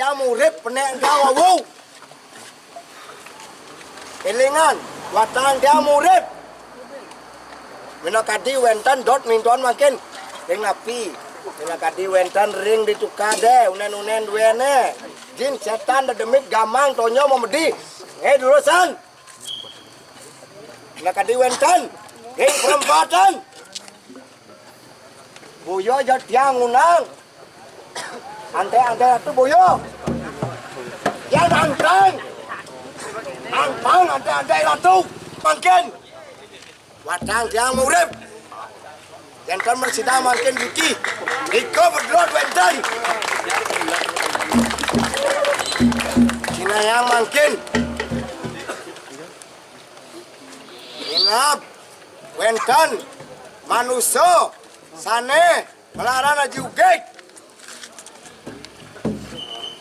dia murid penek gawawu. Elingan, watang dia murid. Minakadi wenten dot mintuan makin ring napi. Minakadi wenten ring ditukade unen duene. Jin setan demit gamang tonyo memedi. Durusan. Minakadi wenten ring perempatan. Boyo jat yang unang. Ante itu boyo. Ya antang. Antang ante ratu. Makin. Watang dia murid. Wenten bersida makin Wiki. Iko berdua wenten. Cina yang makin. Inap. Wenten. Manusia. Sane. Melarang aja ugek.